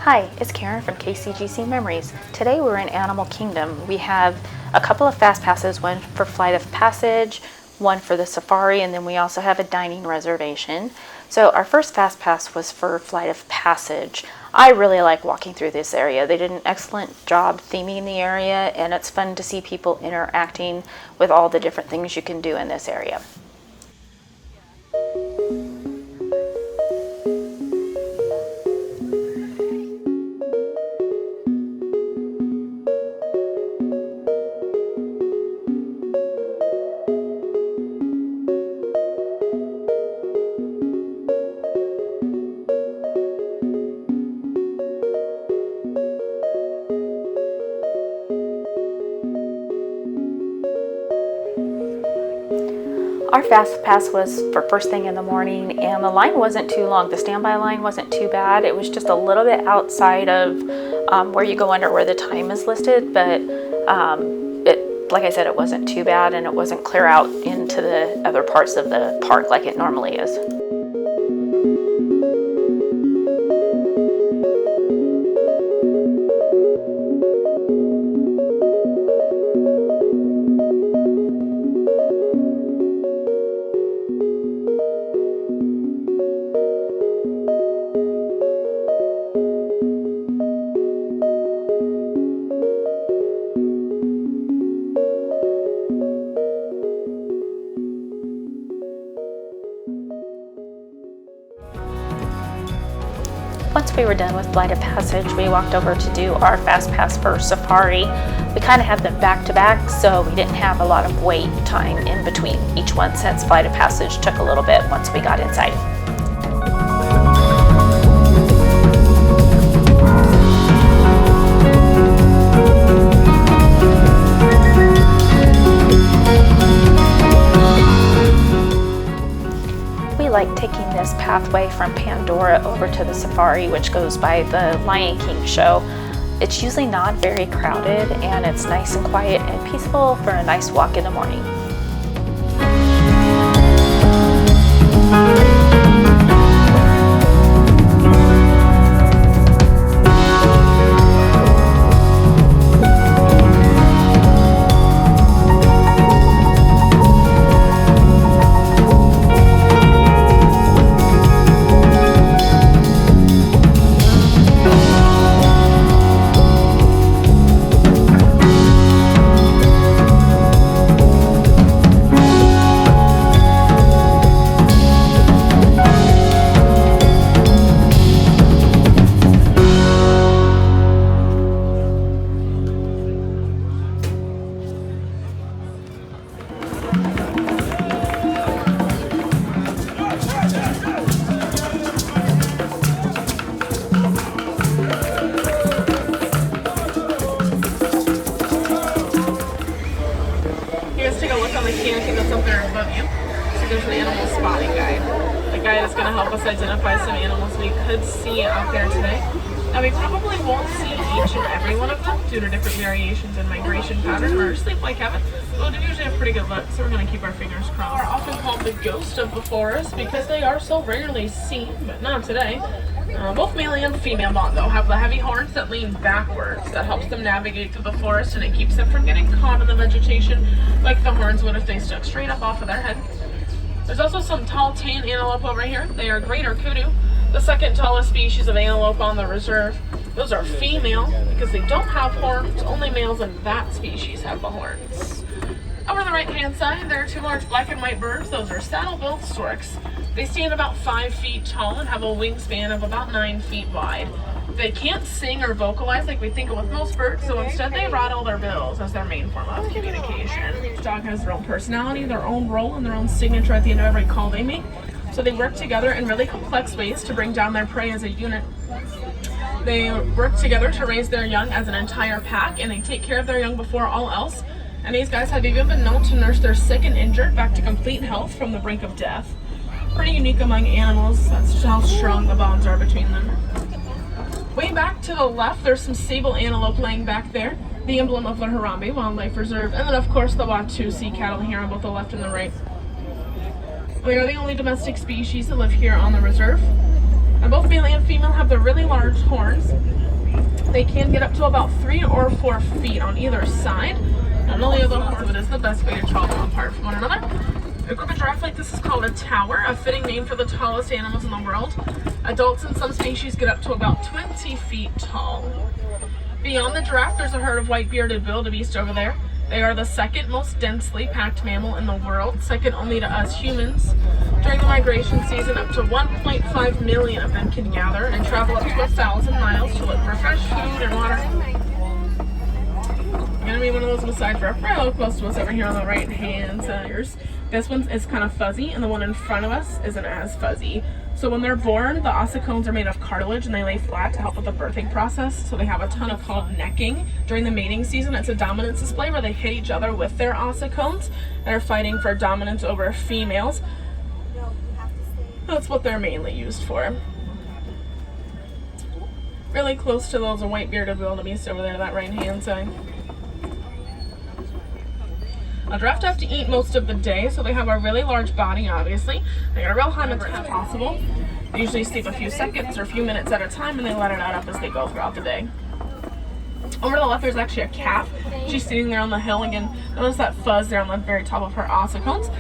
Hi, it's Karen from KCGC Memories. Today we're in Animal Kingdom. We have a couple of fast passes, one for Flight of Passage, one for the Safari, and then we also have a dining reservation. So our first fast pass was for Flight of Passage. I really like walking through this area. They did an excellent job theming the area, and it's fun to see people interacting with all the different things you can do in this area. Our fast pass was for first thing in the morning, and the line wasn't too long. The standby line wasn't too bad. It was just a little bit outside of where you go under where the time is listed, but like I said, it wasn't too bad, and it wasn't clear out into the other parts of the park like it normally is. Once we were done with Flight of Passage, we walked over to do our fast pass for Safari. We kind of had them back to back, so we didn't have a lot of wait time in between each one since Flight of Passage took a little bit once we got inside. Like taking this pathway from Pandora over to the Safari, which goes by the Lion King show. It's usually not very crowded, and it's nice and quiet and peaceful for a nice walk in the morning. That's up there above you. So there's an animal spotting guide. The guide is going to help us identify some animals we could see out there today. Now we probably won't see each and every one of them due to different variations in migration pattern or sleep-like habit, but we usually have pretty good luck, so we're going to keep our fingers crossed. Are often called the ghost of the forest because they are so rarely seen, but not today. Both male and female though have the heavy horns that lean backwards. That helps them navigate through the forest, and it keeps them from getting caught in the vegetation like the horns would if they stuck straight up off of their head. There's also some tall tan antelope over here. They are greater kudu, the second tallest species of antelope on the reserve. Those are female because they don't have horns. Only males in that species have the horns. Over on the right hand side, there are two large black and white birds. Those are saddle-billed storks. They stand about 5 feet tall and have a wingspan of about 9 feet wide. They can't sing or vocalize like we think of with most birds, so instead they rattle their bills as their main form of communication. Each dog has their own personality, their own role, and their own signature at the end of every call they make. So they work together in really complex ways to bring down their prey as a unit. They work together to raise their young as an entire pack, and they take care of their young before all else. And these guys have even been known to nurse their sick and injured back to complete health from the brink of death. Pretty unique among animals. That's how strong the bonds are between them. Way back to the left, there's some sable antelope laying back there, the emblem of the Harambe Wildlife Reserve, and then of course the Watu sea cattle here on both the left and the right. We are the only domestic species that live here on the reserve. And both male and female have the really large horns. They can get up to about 3 or 4 feet on either side. Not only are those, it is the best way to tell them apart from one another. A group of giraffe like this is called a tower, a fitting name for the tallest animals in the world. Adults in some species get up to about 20 feet tall. Beyond the giraffe, there's a herd of white-bearded wildebeest over there. They are the second most densely packed mammal in the world, second only to us humans. During the migration season, up to 1.5 million of them can gather and travel up to 1,000 miles to look for fresh food and water. Gonna be one of those beside for real close to us over here on the right hand side. This one is kind of fuzzy, and the one in front of us isn't as fuzzy. So when they're born, the ossicones are made of cartilage and they lay flat to help with the birthing process. So they have a ton of called necking. During the mating season, it's a dominance display where they hit each other with their ossicones and are fighting for dominance over females. That's what they're mainly used for. Really close to those white-bearded wildebeest over there, that right-hand side. A giraffe have to eat most of the day, so they have a really large body, obviously. They got a real high metabolism possible. They usually sleep a few seconds or a few minutes at a time, and they let it out up as they go throughout the day. Over to the left, there's actually a calf. She's sitting there on the hill. Again, notice that fuzz there on the very top of her ossicones.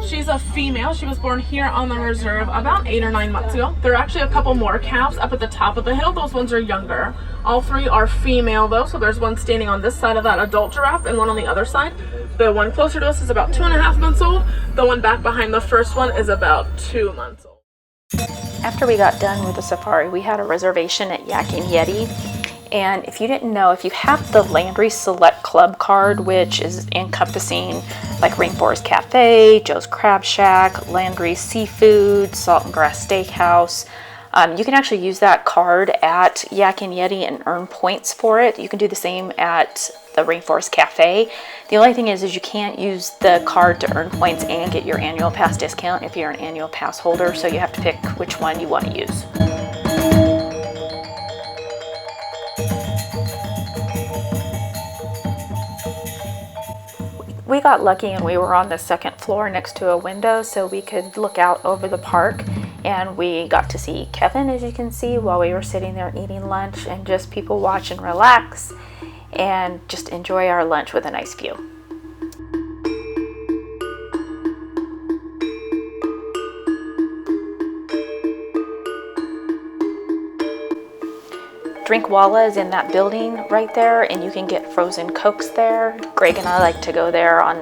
She's a female. She was born here on the reserve about 8 or 9 months ago. There are actually a couple more calves up at the top of the hill. Those ones are younger. All 3 are female though, so there's one standing on this side of that adult giraffe and one on the other side. The one closer to us is about 2.5 months old. The one back behind the first one is about 2 months old. After we got done with the safari, we had a reservation at Yak and Yeti. And if you didn't know, if you have the Landry Select Club card, which is encompassing like Rainforest Cafe, Joe's Crab Shack, Landry Seafood, Salt and Grass Steakhouse, you can actually use that card at Yak and Yeti and earn points for it. You can do the same at the Rainforest Cafe. The only thing is you can't use the card to earn points and get your annual pass discount if you're an annual pass holder, so you have to pick which one you want to use. We got lucky and we were on the second floor next to a window so we could look out over the park, and we got to see Kevin, as you can see, while we were sitting there eating lunch, and just people watch and relax and just enjoy our lunch with a nice view. Drinkwalla is in that building right there, and you can get frozen Cokes there. Greg and I like to go there on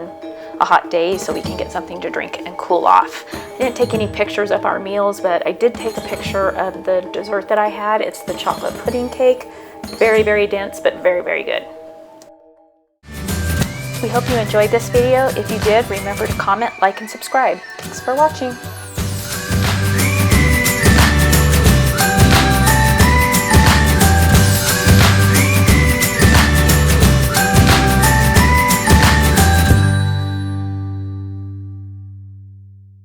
a hot day so we can get something to drink and cool off. I didn't take any pictures of our meals, but I did take a picture of the dessert that I had. It's the chocolate pudding cake. Very, very dense, but very, very good. We hope you enjoyed this video. If you did, remember to comment, like, and subscribe. Thanks for watching.